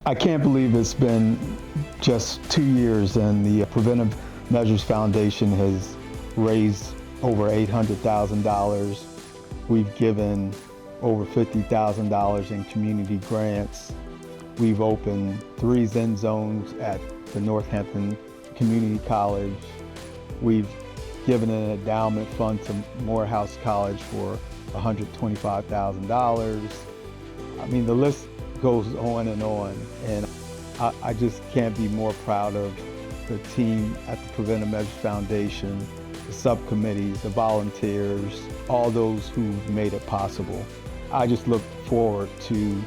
I can't believe it's been just 2 years and the Preventive Measures Foundation has raised over $800,000. We've given over $50,000 in community grants. We've opened 3 Zen zones at the Northampton Community College. We've given an endowment fund to Morehouse College for $125,000. I mean, the list goes on, and I just can't be more proud of the team at the Preventive Measures Foundation, the subcommittees, the volunteers, all those who've made it possible. I just look forward to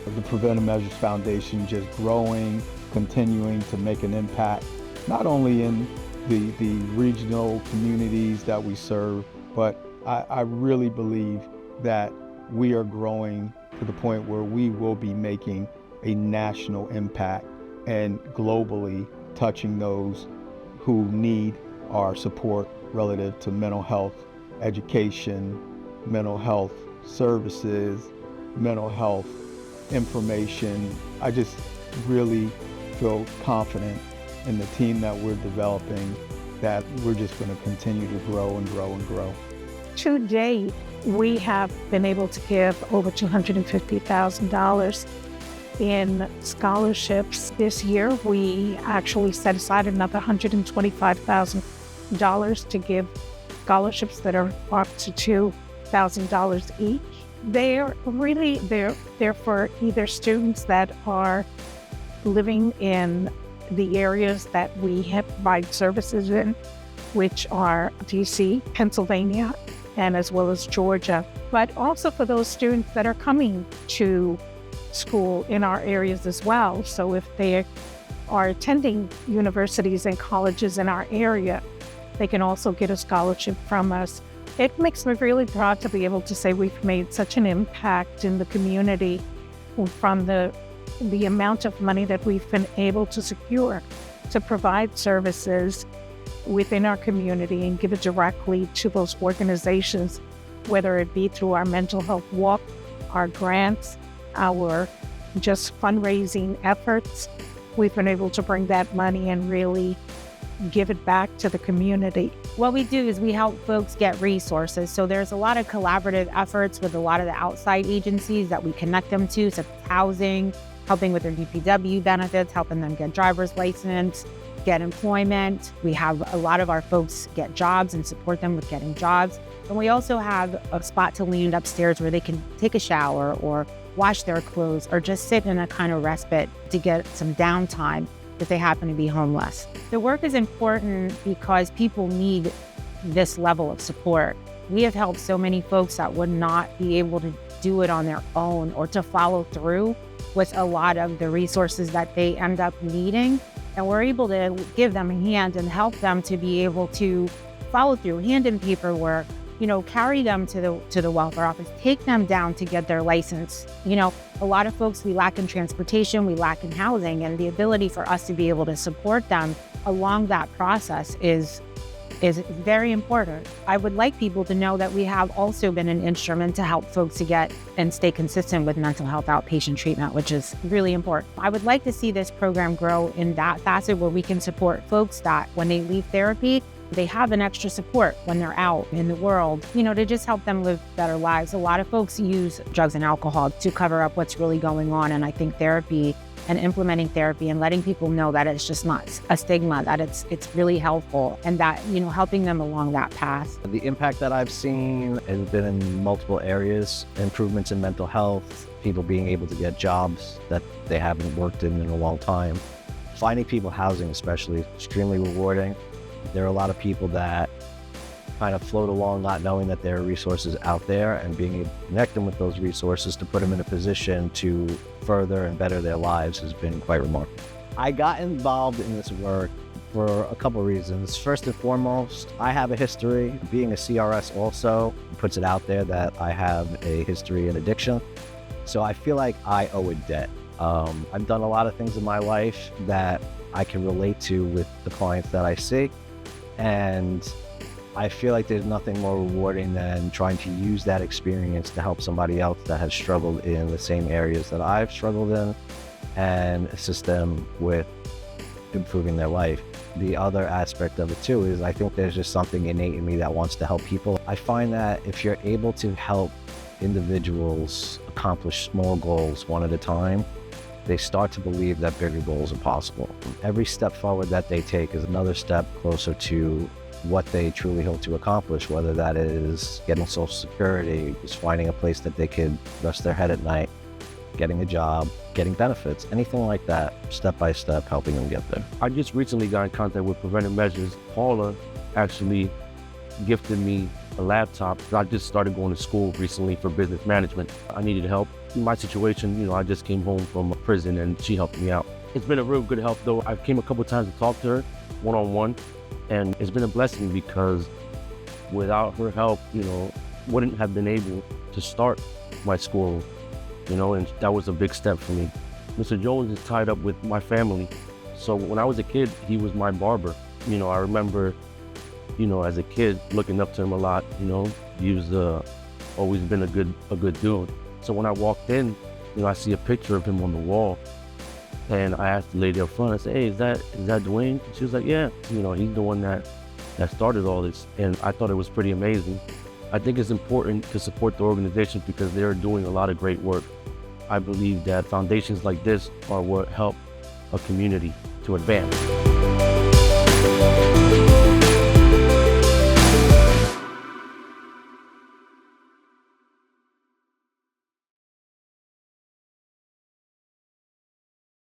the Preventive Measures Foundation just growing, continuing to make an impact, not only in the regional communities that we serve, but I really believe that we are growing to the point where we will be making a national impact and globally touching those who need our support relative to mental health education, mental health services, mental health information. I just really feel confident in the team that we're developing, that we're just going to continue to grow and grow and grow. To date, we have been able to give over $250,000 in scholarships. This year, we actually set aside another $125,000 to give scholarships that are up to $2,000 each. They're for either students that are living in the areas that we have provide services in, which are DC, Pennsylvania, and as well as Georgia, but also for those students that are coming to school in our areas as well. So if they are attending universities and colleges in our area, they can also get a scholarship from us. It makes me really proud to be able to say we've made such an impact in the community from the amount of money that we've been able to secure to provide services within our community and give it directly to those organizations, whether it be through our mental health walk, our grants, our just fundraising efforts. We've been able to bring that money and really give it back to the community. What we do is we help folks get resources. So there's a lot of collaborative efforts with a lot of the outside agencies that we connect them to, such as housing, helping with their DPW benefits, helping them get driver's license, get employment. We have a lot of our folks get jobs and support them with getting jobs. And we also have a spot to lean upstairs where they can take a shower or wash their clothes or just sit in a kind of respite to get some downtime if they happen to be homeless. The work is important because people need this level of support. We have helped so many folks that would not be able to do it on their own or to follow through with a lot of the resources that they end up needing. And we're able to give them a hand and help them to be able to follow through, hand in paperwork, carry them to the welfare office, take them down to get their license. A lot of folks, we lack in transportation, we lack in housing, and the ability for us to be able to support them along that process is very important. I would like people to know that we have also been an instrument to help folks to get and stay consistent with mental health outpatient treatment, which is really important. I would like to see this program grow in that facet where we can support folks that when they leave therapy, they have an extra support when they're out in the world, to just help them live better lives. A lot of folks use drugs and alcohol to cover up what's really going on. And I think therapy and implementing therapy and letting people know that it's just not a stigma, that it's really helpful, and that, helping them along that path. The impact that I've seen has been in multiple areas: improvements in mental health, people being able to get jobs that they haven't worked in a long time. Finding people housing especially is extremely rewarding. There are a lot of people that kind of float along not knowing that there are resources out there, and being able to connect them with those resources to put them in a position to further and better their lives has been quite remarkable. I got involved in this work for a couple of reasons. First and foremost, I have a history. Being a CRS also puts it out there that I have a history in addiction. So I feel like I owe a debt. I've done a lot of things in my life that I can relate to with the clients that I see. And I feel like there's nothing more rewarding than trying to use that experience to help somebody else that has struggled in the same areas that I've struggled in, and assist them with improving their life. The other aspect of it too is I think there's just something innate in me that wants to help people. I find that if you're able to help individuals accomplish small goals one at a time, they start to believe that bigger goals are possible. Every step forward that they take is another step closer to what they truly hope to accomplish, whether that is getting Social Security, just finding a place that they could rest their head at night, getting a job, getting benefits, anything like that, step by step, helping them get there. I just recently got in contact with Preventive Measures. Paula actually gifted me a laptop. I just started going to school recently for business management. I needed help. In my situation, I just came home from prison and she helped me out. It's been a real good help though. I came a couple of times to talk to her one-on-one, and it's been a blessing because without her help, wouldn't have been able to start my school, and that was a big step for me. Mr. Jones is tied up with my family. So when I was a kid, he was my barber. I remember, as a kid, looking up to him a lot, he was always been a good dude. So when I walked in, I see a picture of him on the wall, and I asked the lady up front, I said, "Hey, is that Dwayne?" She was like, "Yeah, he's the one that started all this." And I thought it was pretty amazing. I think it's important to support the organization because they're doing a lot of great work. I believe that foundations like this are what help a community to advance.